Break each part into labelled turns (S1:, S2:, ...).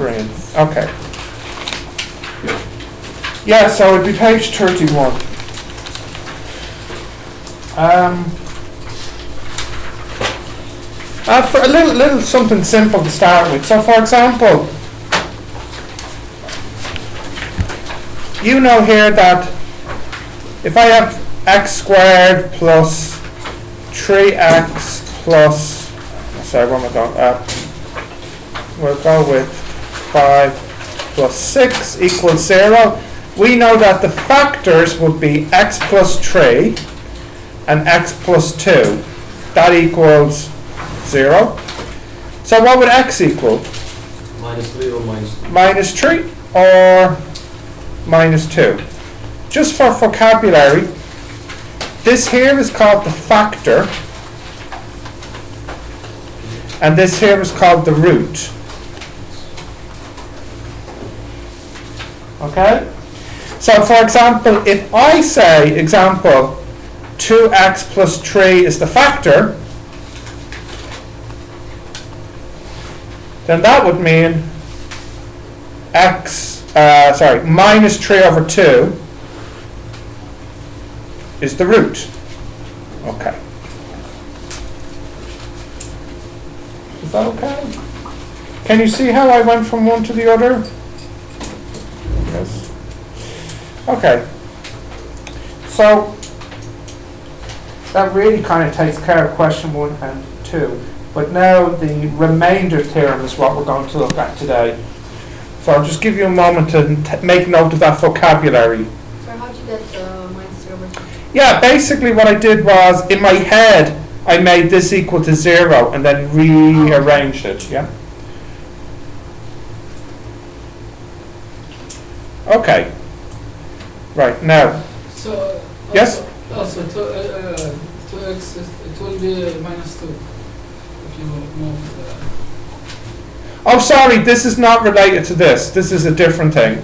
S1: green. Okay. Yeah, so it'd be page 31. For a little something simple to start with. So, for example, you know here that if I have x squared plus 3x plus, sorry, where am I going? We'll go with 5 plus 6 equals 0. We know that the factors would be x plus 3 and x plus 2. That equals 0. So what would x equal?
S2: Minus 3 or minus 2?
S1: Minus 3 or minus 2. Just for vocabulary, this here is called the factor, and this here is called the root. Okay? So for example, if I say, example, 2x plus 3 is the factor, then that would mean minus 3 over 2 is the root. Okay. Is that okay? Can you see how I went from one to the other? Yes. Okay. So that really kind of takes care of question 1 and 2. But now the remainder theorem is what we're going to look at today. So I'll just give you a moment to make note of that vocabulary.
S3: So how did you get minus 0 over 2?
S1: Yeah, basically what I did was, in my head, I made this equal to 0 and then rearranged it, yeah? Okay. Right, now.
S4: So,
S1: Yes?
S4: Also, 2x, it will be minus 2 if you move the...
S1: Oh, sorry, this is not related to this. This is a different thing.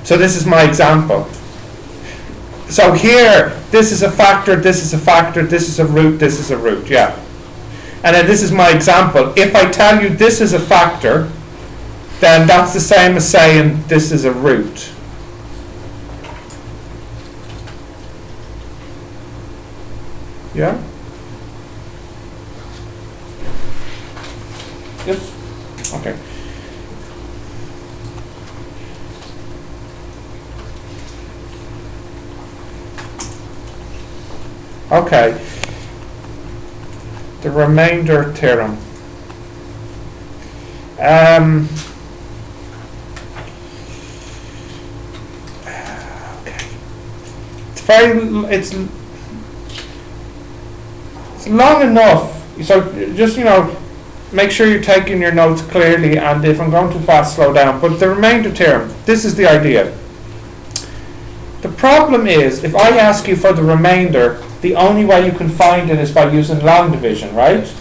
S1: So this is my example. So here, this is a factor, this is a factor, this is a root, this is a root, yeah. And then this is my example. If I tell you this is a factor, then that's the same as saying this is a root. Yeah? Yes? Okay. Okay. The remainder theorem. Okay. It's long enough, so just make sure you're taking your notes clearly, and if I'm going too fast, slow down. But the remainder theorem, this is the idea. The problem is, if I ask you for the remainder, the only way you can find it is by using long division, right?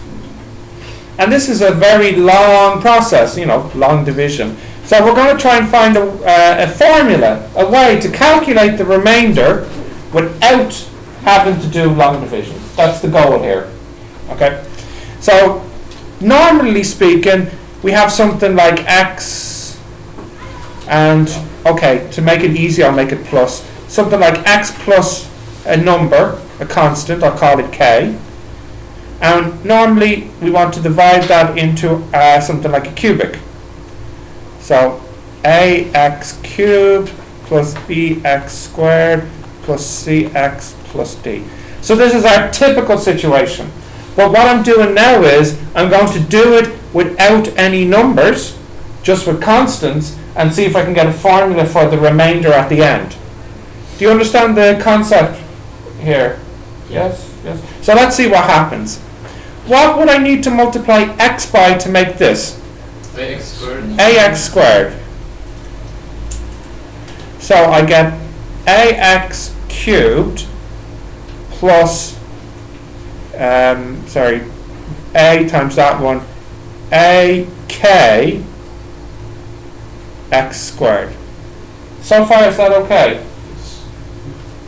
S1: And this is a very long process, long division. So we're going to try and find a formula, a way to calculate the remainder without having to do long division. That's the goal here. Okay? So, normally speaking, we have something like x, and, okay, to make it easy, I'll make it plus. Something like x plus a number, a constant, I'll call it k. And normally, we want to divide that into something like a cubic. So, ax cubed plus bx squared plus cx plus d. So this is our typical situation. But what I'm doing now is I'm going to do it without any numbers, just with constants, and see if I can get a formula for the remainder at the end. Do you understand the concept here? Yes? Yes. So let's see what happens. What would I need to multiply x by to make this?
S2: ax squared.
S1: Ax squared. So I get ax cubed plus, a times that one, ak x squared. So far, is that okay?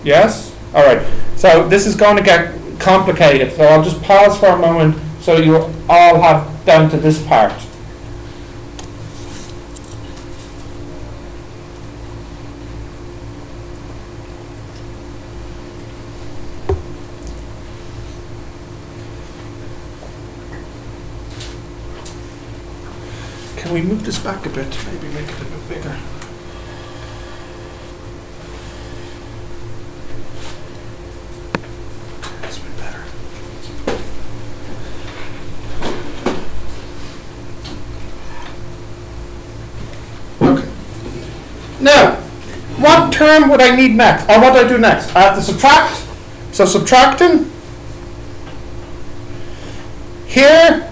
S1: Yes? All right. So this is going to get complicated. So I'll just pause for a moment so you all have down to this part. Can we move this back a bit? Maybe make it a bit bigger. That's a bit better. Okay. Now, what term would I need next? Or what do I do next? I have to subtract. So subtracting. Here,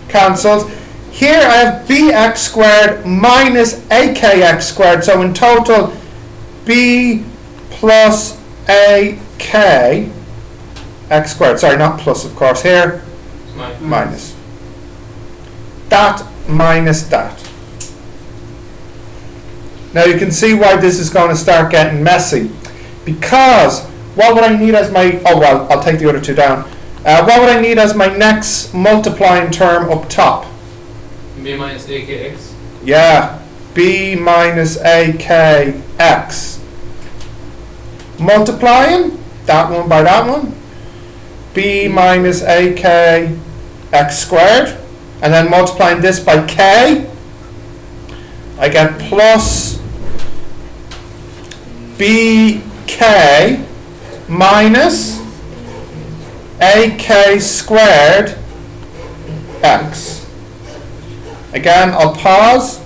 S1: cancels. Here I have bx squared minus akx squared. So in total, b plus ak x squared. Sorry, not plus, of course. Here, minus. That minus that. Now you can see why this is going to start getting messy. Because what would I need as my... Oh, well, I'll take the other two down. What would I need as my next multiplying term up top?
S2: B minus AKX?
S1: Yeah, b minus akx. Multiplying that one by that one. B minus akx squared. And then multiplying this by k. I get plus bk minus ak squared x. Again, I'll pause.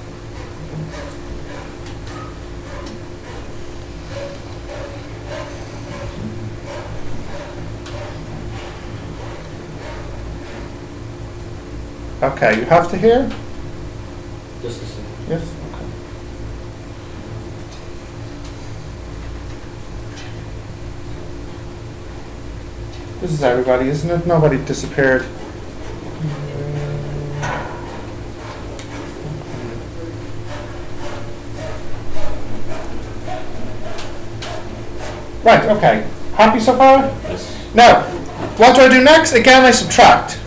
S1: Okay, you have to hear?
S2: Just a second.
S1: Yes? Okay. This is everybody, isn't it? Nobody disappeared. Right, okay. Happy so far?
S2: Yes.
S1: Now, what do I do next? Again, I subtract.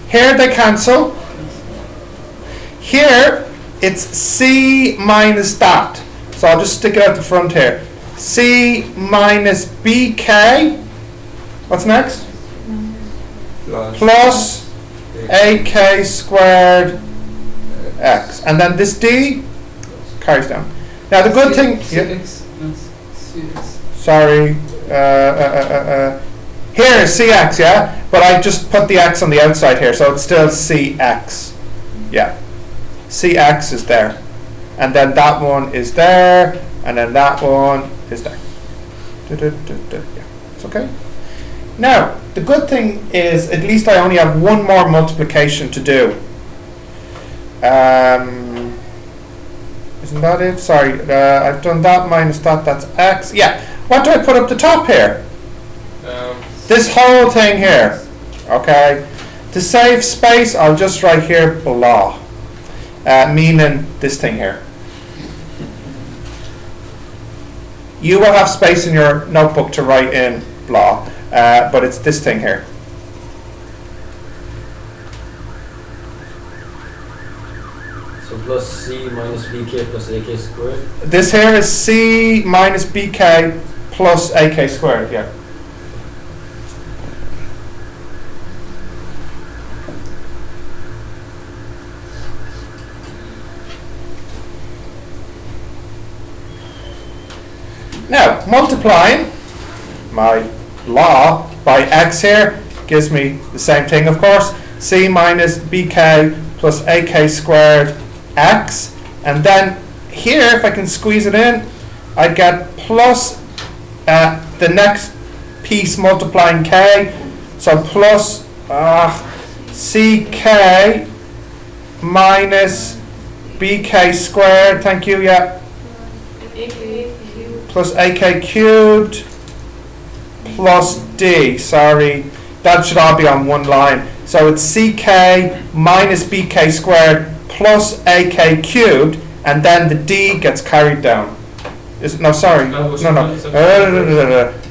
S1: Here they cancel. Here, it's c minus that. So I'll just stick it out the front here. C minus bk. What's next? Plus ak squared x. And then this d carries down. Now the good thing...
S4: CX, that's CX.
S1: Sorry. Here is cx, yeah? But I just put the x on the outside here, so it's still cx. Yeah. Cx is there. And then that one is there, and then that one is there. Yeah, it's okay. Now, the good thing is at least I only have one more multiplication to do. Isn't that it? Sorry, I've done that minus that, that's x. Yeah, what do I put up the top here? This whole thing here. Okay. To save space, I'll just write here blah. Meaning this thing here. You will have space in your notebook to write in blah, but it's this thing here.
S2: So plus c minus bk plus ak squared?
S1: This here is c minus bk plus ak squared, yeah. Now, multiplying my law by x here gives me the same thing, of course. C minus bk plus ak squared x. And then here, if I can squeeze it in, I get plus the next piece multiplying k. So plus ck minus bk squared, thank you, yeah. Plus ak cubed plus d, sorry, that should all be on one line. So it's ck minus bk squared plus ak cubed, and then the d gets carried down. No, sorry, no.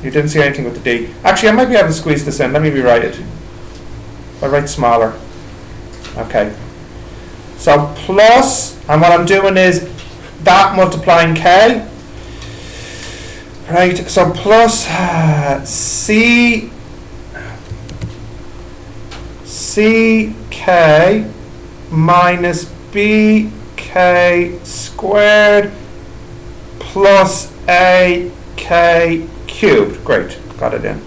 S1: You didn't see anything with the d. Actually, I might be able to squeeze this in. Let me rewrite it. I'll write smaller. Okay. So plus, and what I'm doing is that multiplying k. Right, so plus ck minus bk squared plus ak cubed. Great, got it in.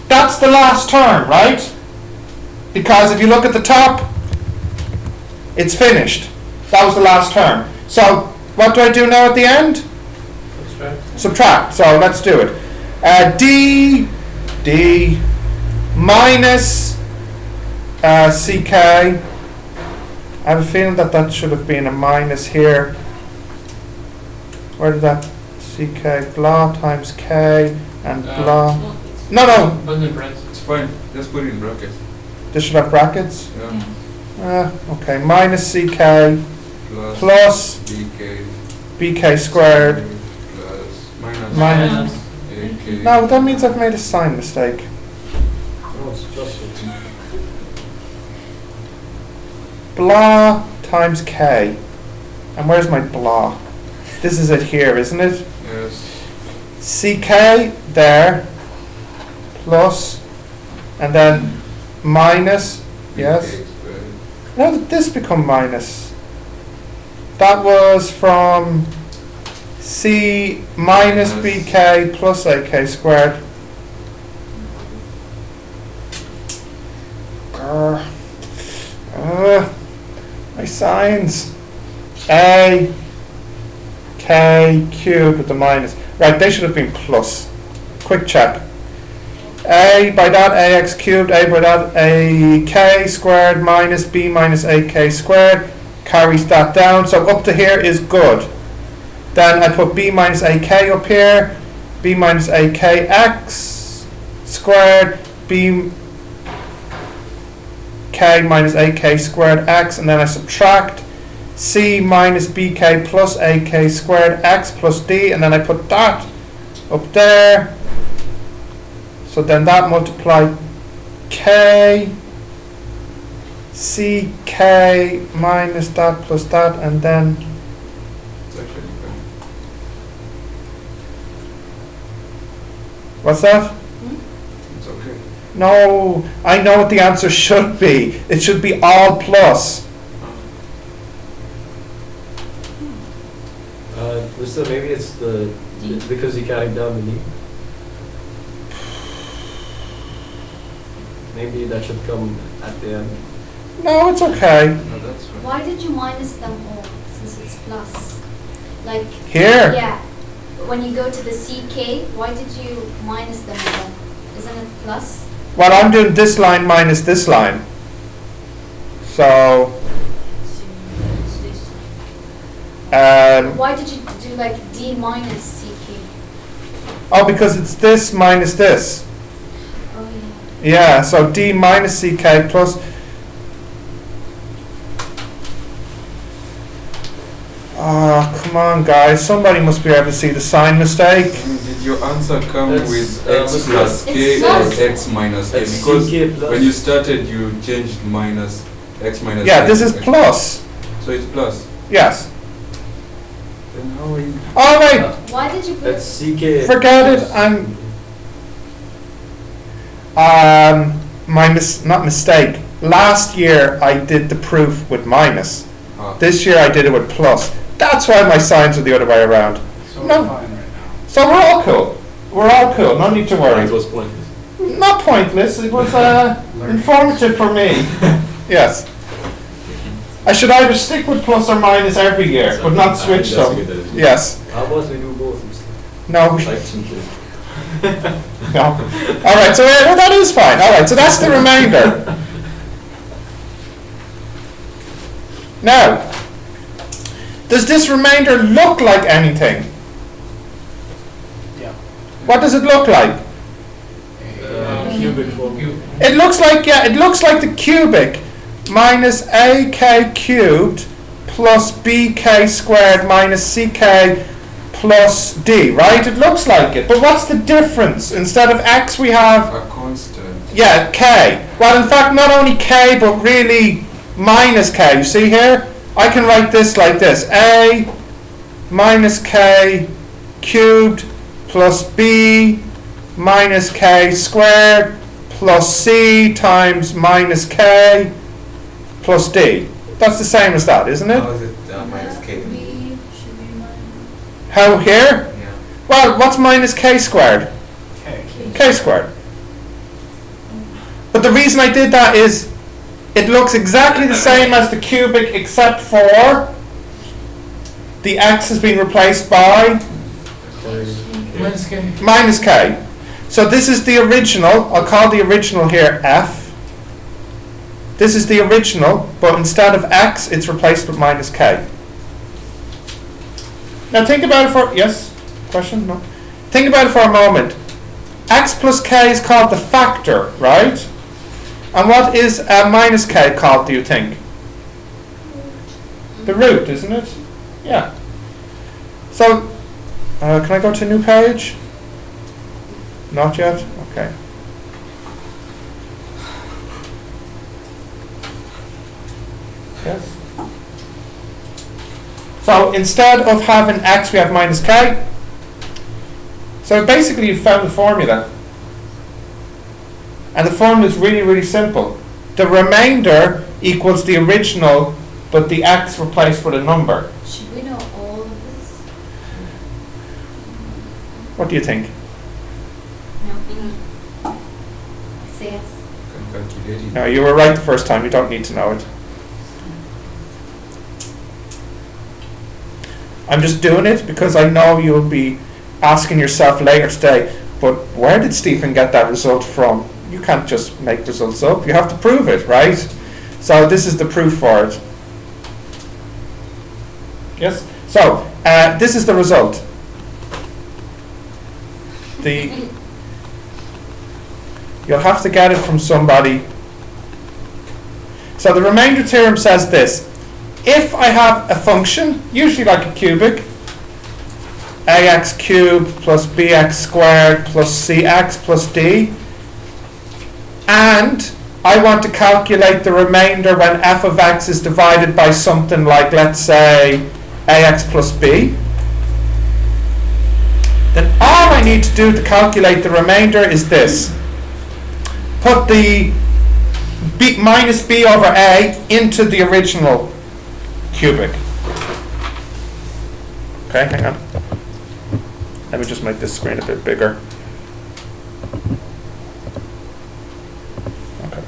S1: That's the last term, right? Because if you look at the top, it's finished. That was the last term. So what do I do now at the end? Subtract. So let's do it. d minus ck. I have a feeling that should have been a minus here. Where did that ck blah times k and blah? No.
S5: It's fine. Just put it in brackets.
S1: This should have brackets.
S5: Yeah.
S1: Okay. Minus ck plus bk squared
S5: plus
S1: minus.
S5: AK.
S1: No, that means I've made a sign mistake.
S2: No, it's plus it.
S1: Blah times k. And where's my blah? This is it here, isn't it?
S5: Yes.
S1: ck there plus and then minus. Yes.
S5: BK squared.
S1: How did this become minus? That was from c minus bk plus ak squared. My signs. A k cubed with the minus. Right, they should have been plus. Quick check. A by that ax cubed, a by that ak squared minus b minus ak squared carries that down. So up to here is good. Then I put b minus ak up here, b minus ak x squared, b k minus ak squared x, and then I subtract c minus bk plus ak squared x plus d, and then I put that up there. So then that multiplied k, ck minus that plus that, and then
S5: It's actually fine.
S1: what's that?
S5: It's okay.
S1: No, I know what the answer should be. It should be all plus.
S2: Mister, maybe it's because you carried down the d. Maybe that should come at the end.
S1: No, it's okay.
S5: No, that's fine.
S3: Why did you minus them all since it's plus? Like
S1: Here.
S3: yeah, when you go to the CK, why did you minus them all? Isn't it plus?
S1: Well, I'm doing this line minus this line. So,
S3: Why did you do like D minus CK?
S1: oh, because it's this minus this.
S3: Oh
S1: Yeah, so d minus ck plus. Oh, come on, guys. Somebody must be able to see the sign mistake.
S5: Did your answer come
S2: It's,
S5: with
S2: it's
S5: x plus
S3: It's
S5: k
S3: plus.
S5: or x minus k?
S2: It's
S5: Because
S2: CK plus.
S5: when you started, you changed minus x minus
S1: Yeah,
S5: k
S1: this
S5: to
S1: is
S5: x.
S1: plus.
S5: So it's plus.
S1: Yes.
S5: Then how are you?
S1: All right.
S3: Why did you put?
S2: That's CK.
S1: Forget it.
S2: plus.
S1: Not mistake. Last year I did the proof with minus.
S5: Ah.
S1: This year I did it with plus. That's why my signs are the other way around.
S4: So
S1: No.
S4: we're fine right now.
S1: So we're all cool. We're all cool. No need to
S2: It
S1: worry.
S2: was pointless.
S1: Not pointless. It was informative for me. Yes. I should either stick with plus or minus every year, but not switch them. Yes.
S2: How about we do both? Mister?
S1: No.
S2: Like simply.
S1: No. All right. So that is fine. All right. So that's the remainder. Now, does this remainder look like anything?
S4: Yeah.
S1: What does it look like?
S2: Cubic form.
S1: It looks like, yeah, it looks like the cubic minus ak cubed plus bk squared minus ck plus d, right? It looks like it. But what's the difference? Instead of x, we have,
S5: A constant.
S1: yeah, k. Well, in fact, not only k, but really minus k. You see here? I can write this like this. A minus k cubed plus b minus k squared plus c times minus k plus d. That's the same as that, isn't it?
S5: How is it minus k?
S3: B should be minus
S1: How here?
S5: Yeah.
S1: Well, what's minus k squared? K squared. But the reason I did that is it looks exactly the same as the cubic except for the x has been replaced by
S4: Minus k.
S1: minus k. So this is the original. I'll call the original here f. This is the original, but instead of x, it's replaced with minus k. Now think about it for, yes? Question? No? Think about it for a moment. X plus k is called the factor, right? And what is minus k called, do you think? The root, isn't it? Yeah. So, can I go to a new page? Not yet? Okay. Yes? So instead of having x, we have minus k. So basically you've found the formula. And the formula is really, really simple. The remainder equals the original, but the x replaced with a number.
S3: Should we know all of this?
S1: What do you think?
S3: No. Say yes.
S5: Can calculate it.
S1: No, you were right the first time. You don't need to know it. I'm just doing it because I know you'll be asking yourself later today, but where did Stephen get that result from? You can't just make results up. You have to prove it, right? So this is the proof for it. Yes? So, this is the result. You'll have to get it from somebody. So the remainder theorem says this. If I have a function, usually like a cubic, ax cubed plus bx squared plus cx plus d, and I want to calculate the remainder when f of x is divided by something like, let's say, ax plus b, then all I need to do to calculate the remainder is this. Put the b minus b over a into the original cubic. Okay, hang on. Let me just make this screen a bit bigger. Okay.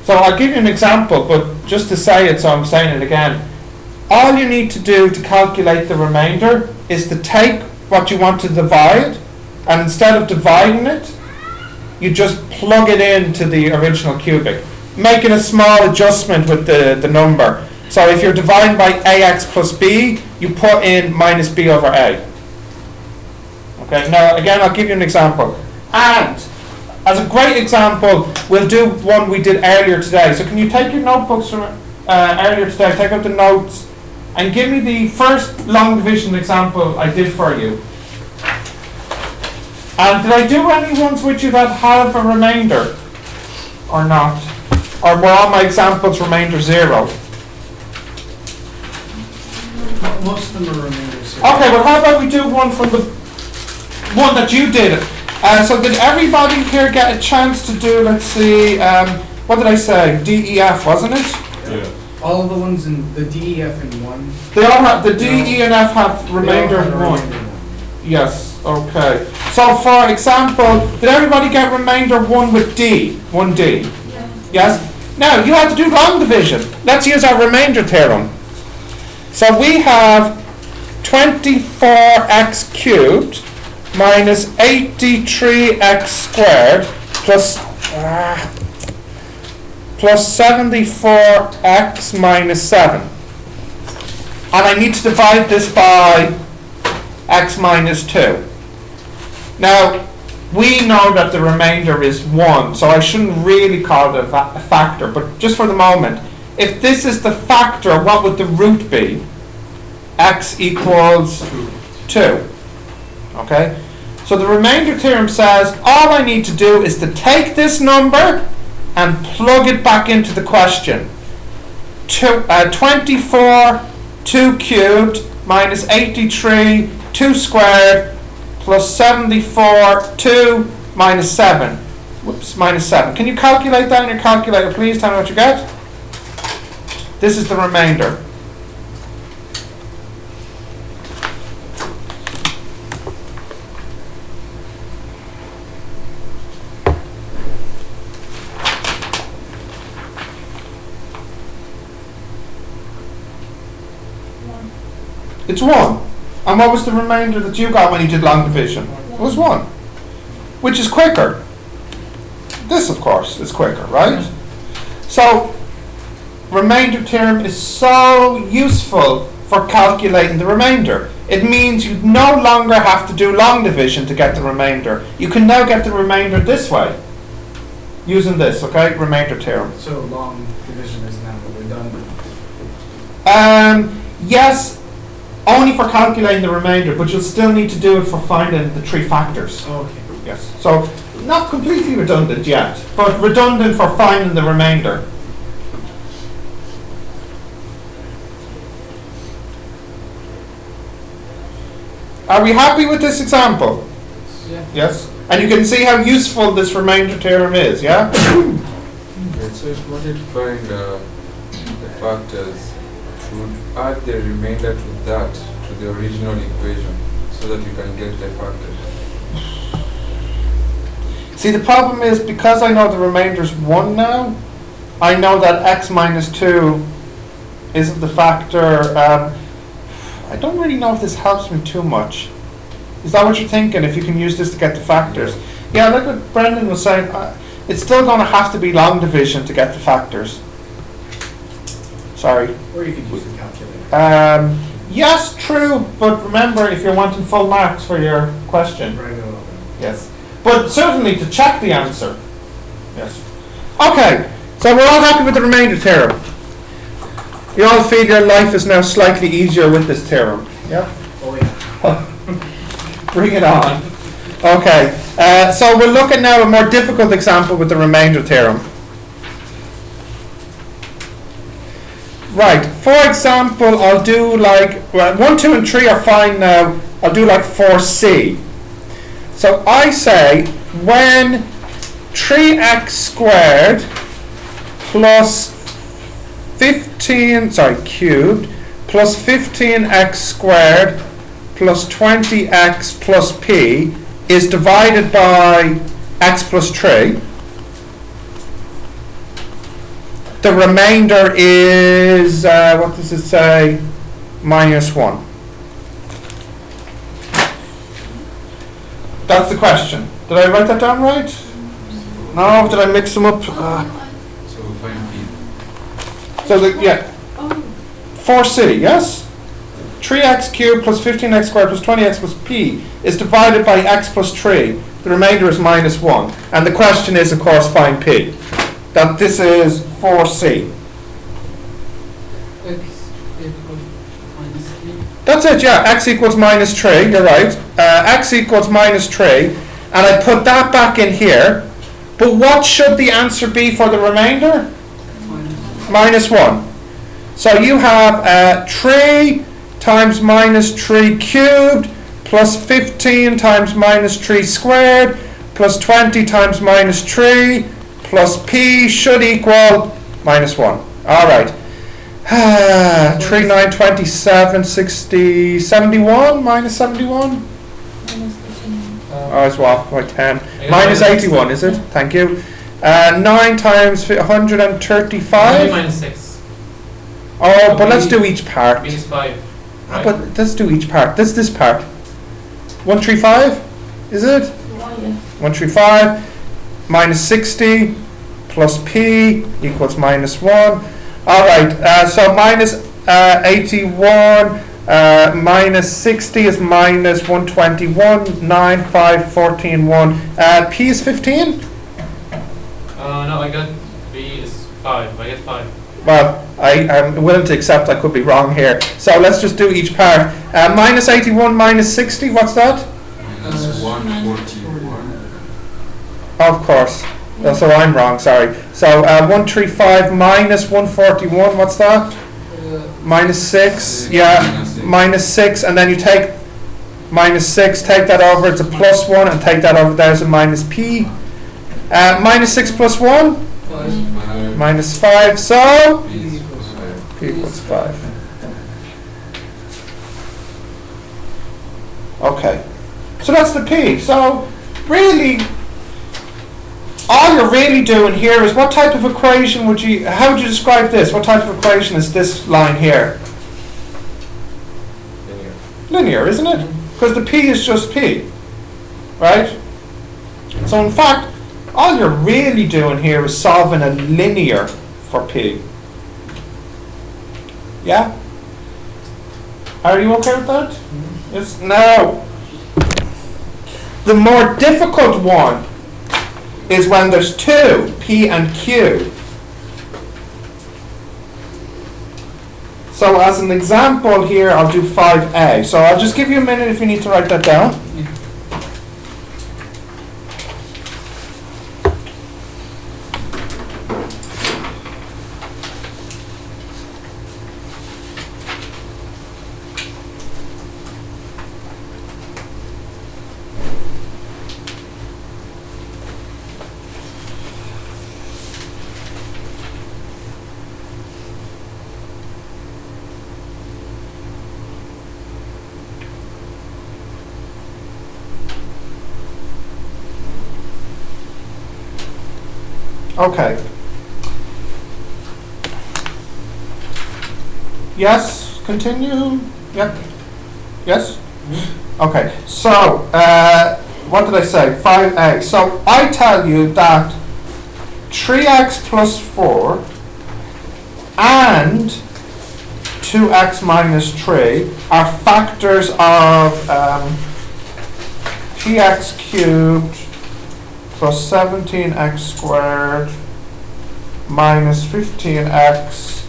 S1: So I'll give you an example, but just to say it, so I'm saying it again. All you need to do to calculate the remainder is to take what you want to divide, and instead of dividing it, you just plug it into the original cubic, making a small adjustment with the number. So if you're dividing by ax plus b, you put in minus b over a. Okay, now again I'll give you an example. And as a great example, we'll do one we did earlier today. So can you take your notebooks from earlier today, take out the notes, and give me the first long division example I did for you. And did I do any ones with you that have a remainder or not? Or were all my examples remainder 0?
S4: Most of them are remainders.
S1: Okay, well how about we do one from the one that you did? So did everybody here get a chance to do, let's see, what did I say? DEF, wasn't it?
S5: Yeah.
S6: All of the ones in the D, E, F, and 1.
S1: They all have, the D, E, and F have remainder 1. Yes, okay. So for example, did everybody get remainder 1 with D? 1D? Yes? Now, you have to do long division. Let's use our remainder theorem. So we have 24x cubed minus 83x squared plus 74x minus 7. And I need to divide this by x minus 2. Now, we know that the remainder is 1, so I shouldn't really call it a factor, but just for the moment, if this is the factor, what would the root be? x equals 2. Okay? So the remainder theorem says all I need to do is to take this number and plug it back into the question. 24, 2 cubed, minus 83, 2 squared, plus 74, 2, minus 7. Whoops, minus 7. Can you calculate that in your calculator, please? Tell me what you get. This is the remainder. It's 1. And what was the remainder that you got when you did long division? It was 1. Which is quicker. This, of course, is quicker, right? So, remainder theorem is so useful for calculating the remainder. It means you no longer have to do long division to get the remainder. You can now get the remainder this way. Using this, okay? Remainder theorem.
S6: So long division is now redundant.
S1: Yes, only for calculating the remainder, but you'll still need to do it for finding the 3 factors.
S6: Okay.
S1: Yes. So, not completely redundant yet, but redundant for finding the remainder. Are we happy with this example?
S4: Yeah.
S1: Yes? And you can see how useful this remainder theorem is, yeah?
S5: Okay, so if you wanted to find the factors, you would add the remainder to that, to the original equation, so that you can get the factors.
S1: See, the problem is, because I know the remainder is 1 now, I know that x minus 2 isn't the factor. I don't really know if this helps me too much. Is that what you're thinking, if you can use this to get the factors? Yeah, like what Brendan was saying, it's still going to have to be long division to get the factors. Sorry.
S6: Or you could use the calculator.
S1: Yes, true, but remember, if you're wanting full marks for your question.
S6: Right,
S1: Yes. But certainly to check the answer. Yes. Okay, so we're all happy with the remainder theorem. You all feel your life is now slightly easier with this theorem. Yeah?
S6: Oh yeah.
S1: Bring it on. Okay, so we'll look at now a more difficult example with the remainder theorem. Right, for example, I'll do like, well, 1, 2, and 3 are fine now. I'll do like 4C. So I say when 3x squared plus 15, cubed, plus 15x squared plus 20x plus p is divided by x plus 3, the remainder is, what does it say, minus 1. That's the question. Did I write that down right? No, did I mix them up?
S5: So find p.
S1: So, yeah. 4c, yes? 3x cubed plus 15x squared plus 20x plus p is divided by x plus 3. The remainder is minus 1. And the question is, of course, find p. That this is 4c.
S4: X equals minus 3.
S1: That's it, yeah. X equals minus 3, you're right. X equals minus 3. And I put that back in here. But what should the answer be for the remainder? Minus 1. So you have 3 times minus 3 cubed plus 15 times minus 3 squared plus 20 times minus 3 plus p should equal minus 1. All right. 3, 9, 27, 60, 71, minus 71? Oh, it's off by 10. Minus 81, is it? Thank you. 9 times 135?
S7: Minus 6.
S1: Oh, but let's do each part.
S7: Minus 5. Right?
S1: But let's do each part. This part. 135? Is it? 135 minus 60 plus p equals minus 1. Alright, so minus 81 minus 60 is minus 121, 9, 5, 14, 1. P is 15?
S7: No, I got B is 5. I get 5.
S1: Well, I'm willing to accept I could be wrong here. So let's just do each part. Minus 81 minus 60, what's that?
S5: Minus 141.
S1: Of course. So I'm wrong, sorry. So 135 minus 141, what's that? Minus 6, yeah, minus 6, and then you take minus 6, take that over, it's a plus 1, and take that over, there's a minus p. Minus 6 plus 1? Minus 5, so? P equals 5. Okay, so that's the p. So really, all you're really doing here is what type of equation would you, how would you describe this? What type of equation is this line here? Linear, isn't it? Because the p is just p, right? So in fact, all you're really doing here is solving a linear for p. Yeah? Are you okay with that? Yes. Now, the more difficult one is when there's two, p and q. So as an example here, I'll do 5a. So I'll just give you a minute if you need to write that down. Okay. Yes, continue. Yep. Yes? Okay, so what did I say? 5a. So I tell you that 3x plus 4 and 2x minus 3 are factors of px cubed plus 17x squared minus 15x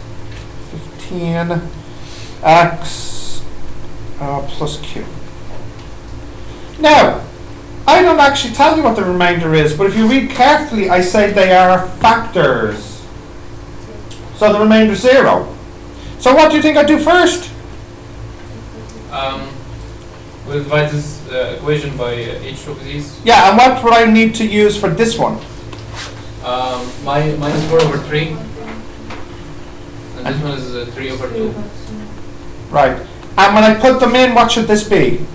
S1: plus q. Now, I don't actually tell you what the remainder is, but if you read carefully, I say they are factors. So the remainder is 0. So what do you think I do first?
S7: We'll divide this equation by each of these.
S1: Yeah, and what would I need to use for this one?
S7: Minus 4 over 3. And this one is 3 over 2.
S1: Right. And when I put them in, what should this be?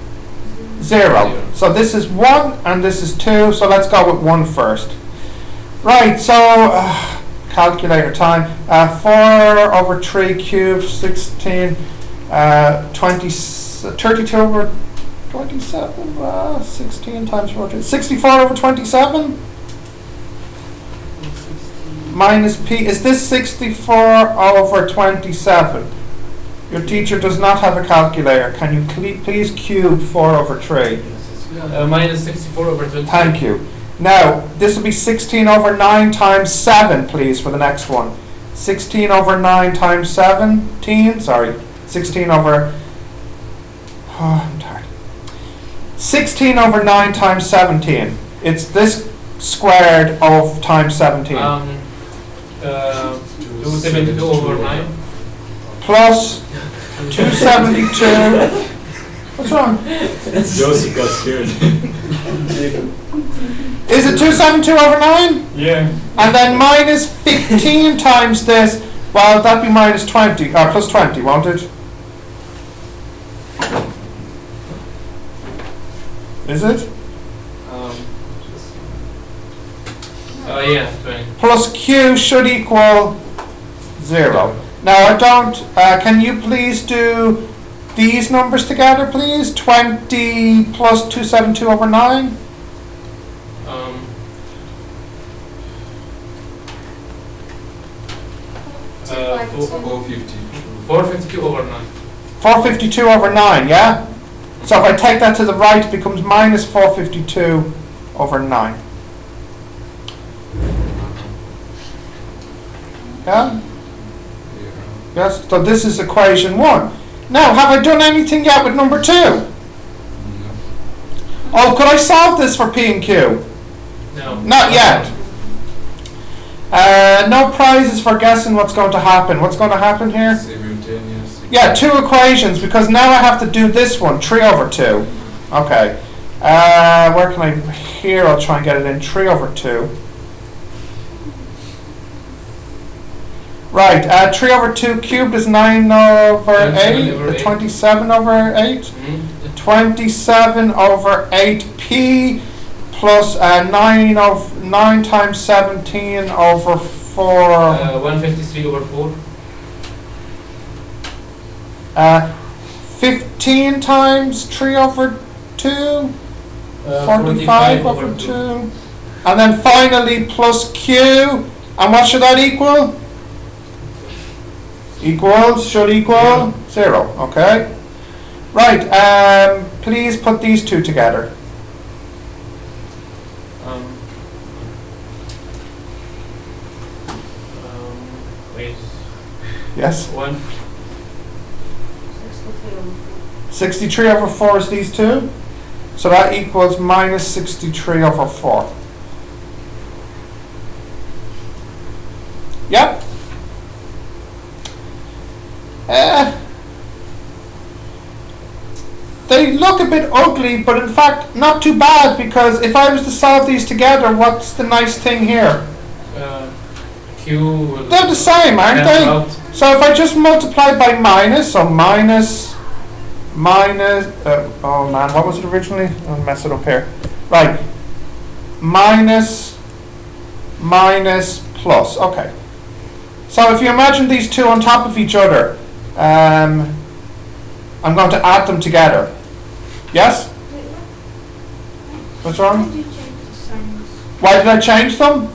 S1: 0. So this is 1 and this is 2, so let's go with 1 first. Right, so calculator time. 4 over 3 cubed, 16, 32 over 27, 16 times 4, 64 over 27? Minus p, is this 64 over 27? Your teacher does not have a calculator. Can you please cube 4 over 3?
S7: Minus 64 over 27.
S1: Thank you. Now, this will be 16 over 9 times 7, please, for the next one. 16 over 9 times 17, sorry, 16 over, I'm tired. 16 over 9 times 17. It's this squared of times 17.
S7: 272 over 9.
S1: Plus 272. What's wrong?
S2: Joseph got scared.
S1: Is it 272 over 9?
S7: Yeah.
S1: And then minus 15 times this. Well, that'd be minus 20, or plus 20, won't it? Is it?
S7: Yeah, 20.
S1: Plus q should equal 0. Now I don't, can you please do these numbers together, please? 20 plus 272 over 9?
S7: 452 over 9.
S1: 452 over 9, yeah? So if I take that to the right, it becomes minus 452 over 9. Yeah? Yes, so this is equation 1. Now, have I done anything yet with number 2?
S5: No.
S1: Oh, could I solve this for P and Q?
S7: No.
S1: Not yet. No prizes for guessing what's going to happen. What's going to happen here?
S5: Simultaneous.
S1: Yeah, 2 equations, because now I have to do this one, 3 over 2. Okay. Where can I, here I'll try and get it in, 3 over 2. Right, 3 over 2 cubed is 9 over 8,
S7: over 8.
S1: 27 over 8.
S7: Mm-hmm.
S1: 27 over 8p plus 9 times 17 over 4.
S7: 153 over 4.
S1: 15 times 3 over 2. 45 over 2. And then finally plus q. And what should that equal? Should equal 0. Okay. Right. Please put these two together.
S7: Wait.
S1: Yes.
S7: 1.
S1: 63 over 4 is these two. So that equals minus 63 over 4. Yep. They look a bit ugly, but in fact not too bad, because if I was to solve these together, what's the nice thing here?
S7: Q.
S1: They're the same, aren't they?
S7: Out.
S1: So if I just multiply by minus, so minus, oh man, what was it originally? I'll mess it up here. Right, minus, plus, okay. So if you imagine these two on top of each other, I'm going to add them together. Yes? What's wrong?
S3: Why did you change the signs?
S1: Why did I change them?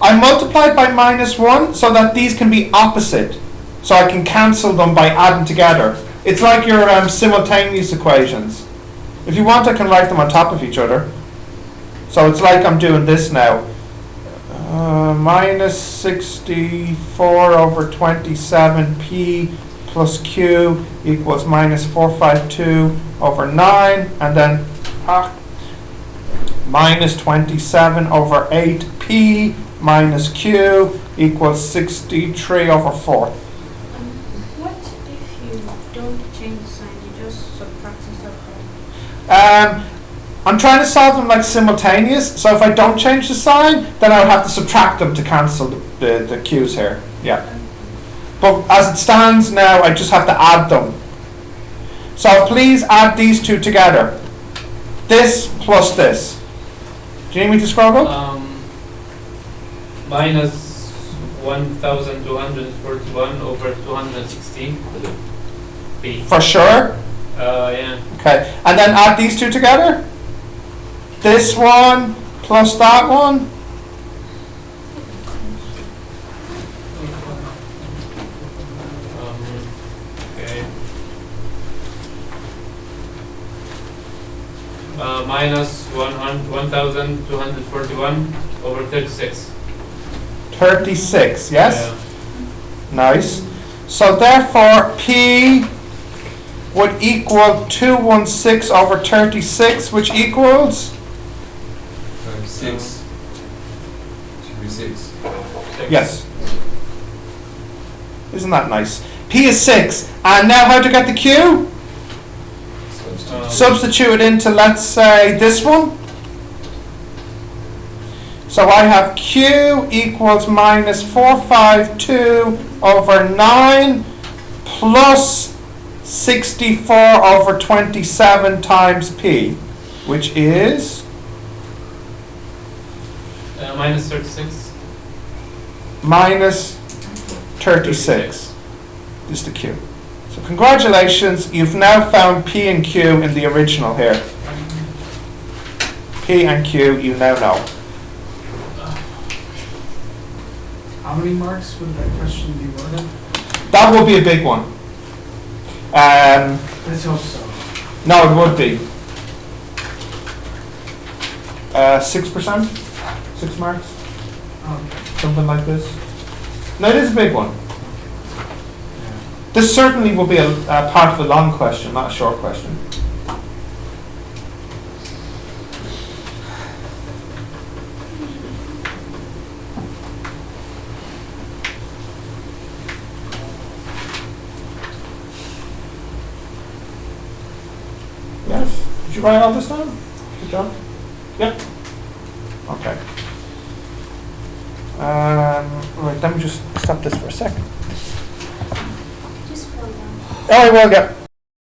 S1: I multiplied by minus 1 so that these can be opposite. So I can cancel them by adding together. It's like your simultaneous equations. If you want, I can write them on top of each other. So it's like I'm doing this now. Minus 64 over 27p plus q equals minus 452 over 9. And then minus 27 over 8p minus q equals 63 over 4.
S8: What if you don't change the sign, you just subtract and stuff?
S1: I'm trying to solve them like simultaneous, so if I don't change the sign, then I'll have to subtract them to cancel the q's here. Yeah. But as it stands now, I just have to add them. So please add these two together. This plus this. Do you need me to scroll up?
S7: Minus 1,241 over 216. P.
S1: For sure.
S7: Yeah.
S1: Okay. And then add these two together. This one plus that one.
S7: Okay. Minus 1,241 over 36.
S1: 36, yes?
S7: Yeah.
S1: Nice. So therefore, P would equal 216 over 36, which equals?
S5: 6. Should be 6.
S1: Yes. Isn't that nice? P is 6. And now how to get the Q? Substitute it into, let's say, this one. So I have Q equals minus 452 over 9 plus 64 over 27 times P, which is
S7: Minus 36.
S1: minus 36. This is the Q. So congratulations, you've now found P and Q in the original here. P and Q, you now know.
S6: How many marks would that question be worth?
S1: That would be a big one.
S6: Let's hope so.
S1: No, it would be. 6%? 6 marks?
S6: Okay.
S1: Something like this. No, it is a big one. This certainly will be a part of a long question, not a short question. Yes? Did you write all this down? Good job. Yep. Okay. Right, let me just stop this for a second.
S3: Just scroll down.
S1: Oh, I will get.